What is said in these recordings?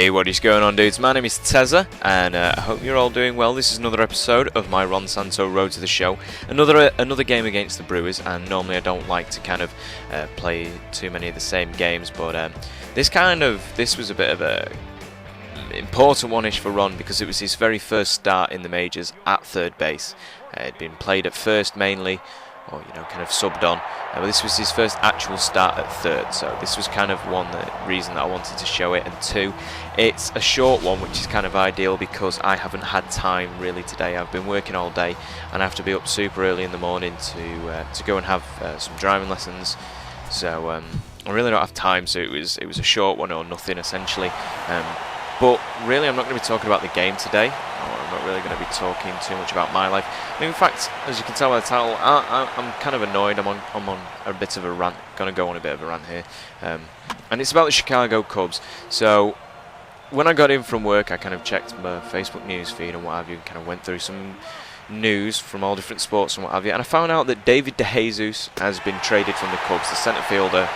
Hey, what is going on, dudes? My name is Tezza, and I hope you're all doing well. This is another episode of my Santo Road to the Show. Another game against the Brewers, and normally I don't like to kind of play too many of the same games, but this was a bit of a important one-ish for Ron because it was his very first start in the majors at third base. It had been played at first mainly, or kind of subbed on, but this was his first actual start at third, so this was kind of reason that I wanted to show it, and two, it's a short one, which is kind of ideal because I haven't had time really today. I've been working all day and I have to be up super early in the morning to go and have some driving lessons, so I really don't have time, so it was a short one or nothing essentially. But really, I'm not going to be talking about the game today. I'm not really going to be talking too much about my life. I mean, in fact, as you can tell by the title, I'm kind of annoyed. I'm on a bit of a rant. Going to go on a bit of a rant here, and it's about the Chicago Cubs. So when I got in from work, I kind of checked my Facebook news feed and what have you, and kind of went through some news from all different sports and what have you, and I found out that David DeJesus has been traded from the Cubs. The centre fielder,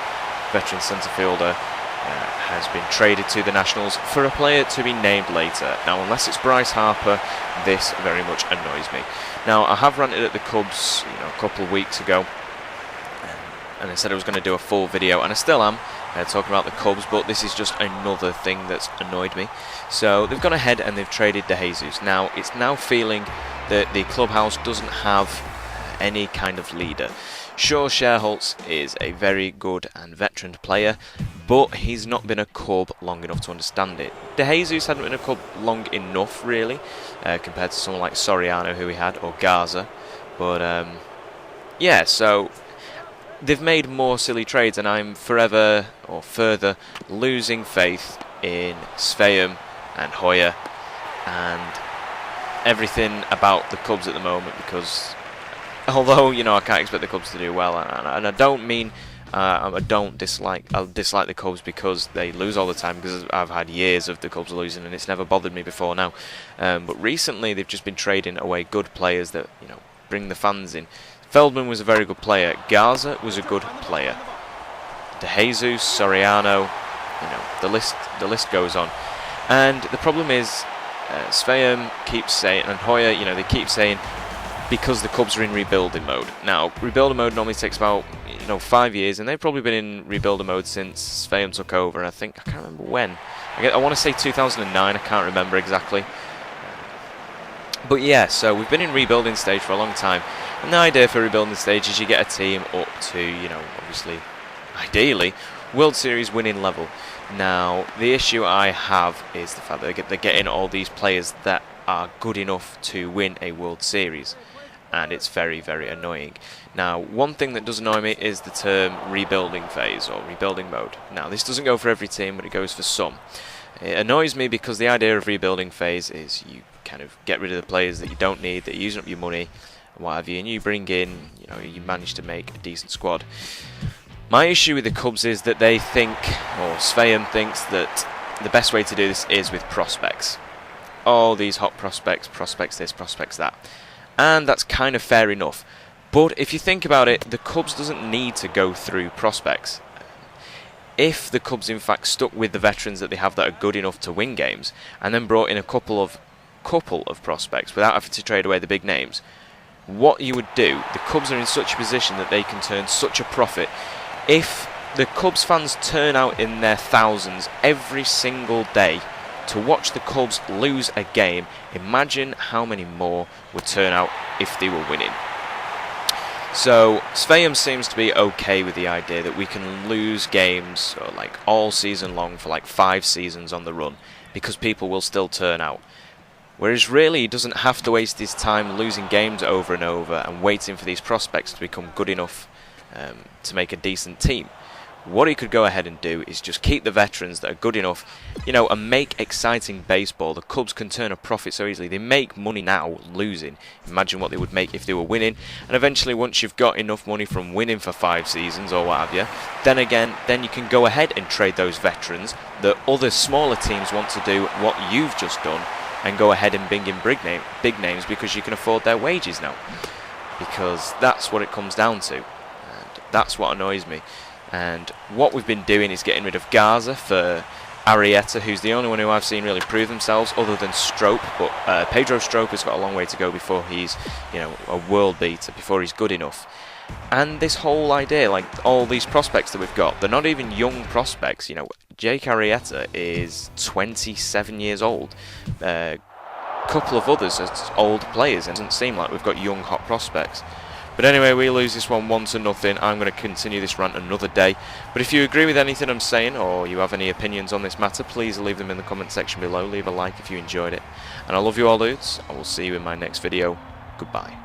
veteran centre fielder, has been traded to the Nationals for a player to be named later. Now, unless it's Bryce Harper, this very much annoys me. Now, I have ranted at the Cubs, a couple of weeks ago, and I said I was going to do a full video, and I still am, talking about the Cubs, but this is just another thing that's annoyed me. So they've gone ahead and they've traded DeJesus. Now, it's now feeling that the clubhouse doesn't have any kind of leader. Sure, Scherholtz is a very good and veteran player, but he's not been a Cub long enough to understand it. DeJesus hadn't been a Cub long enough, really, compared to someone like Soriano, who he had, or Garza. But, yeah, so they've made more silly trades, and I'm further losing faith in Sveum and Hoyer and everything about the Cubs at the moment, because although, I can't expect the Cubs to do well, and I don't mean I dislike the Cubs because they lose all the time, because I've had years of the Cubs losing and it's never bothered me before now. But recently they've just been trading away good players that, bring the fans in. Feldman was a very good player. Garza was a good player. DeJesus, Soriano, the list goes on. And the problem is, Sveum keeps saying, and Hoyer, they keep saying, because the Cubs are in rebuilding mode. Now, rebuilding mode normally takes about 5 years, and they've probably been in rebuilding mode since Sveum took over, and I can't remember when. I want to say 2009, I can't remember exactly. But yeah, so we've been in rebuilding stage for a long time, and the idea for rebuilding stage is you get a team up to, obviously, ideally, World Series winning level. Now, the issue I have is the fact that they're getting all these players that are good enough to win a World Series, and it's very, very annoying. Now, one thing that does annoy me is the term rebuilding phase or rebuilding mode. Now, this doesn't go for every team, but it goes for some. It annoys me because the idea of rebuilding phase is you kind of get rid of the players that you don't need, that are using up your money, and what have you, and you bring in, you manage to make a decent squad. My issue with the Cubs is that they think, or Sveum thinks, that the best way to do this is with prospects. All these hot prospects this, prospects that. And that's kind of fair enough. But if you think about it, the Cubs doesn't need to go through prospects. If the Cubs in fact stuck with the veterans that they have that are good enough to win games, and then brought in a couple of prospects without having to trade away the big names, what you would do, the Cubs are in such a position that they can turn such a profit. If the Cubs fans turn out in their thousands every single day to watch the Cubs lose a game, imagine how many more would turn out if they were winning. So Sveum seems to be okay with the idea that we can lose games all season long for 5 seasons on the run, because people will still turn out. Whereas really he doesn't have to waste his time losing games over and over and waiting for these prospects to become good enough to make a decent team. What he could go ahead and do is just keep the veterans that are good enough, and make exciting baseball. The Cubs can turn a profit so easily. They make money now losing. Imagine what they would make if they were winning. And eventually, once you've got enough money from winning for 5 seasons or what have you, then you can go ahead and trade those veterans that other smaller teams want to do what you've just done, and go ahead and bring in big names because you can afford their wages now. Because that's what it comes down to. And that's what annoys me. And what we've been doing is getting rid of Garza for Arrieta, who's the only one who I've seen really prove themselves other than Strop, but Pedro Strop has got a long way to go before he's, you know, a world beater, before he's good enough. And this whole idea, like all these prospects that we've got, they're not even young prospects, you know. Jake Arrieta is 27 years old. Couple of others are old players, and it doesn't seem like we've got young hot prospects. But anyway, we lose this one 1-0. I'm going to continue this rant another day. But if you agree with anything I'm saying, or you have any opinions on this matter, please leave them in the comment section below. Leave a like if you enjoyed it. And I love you all, dudes. I will see you in my next video. Goodbye.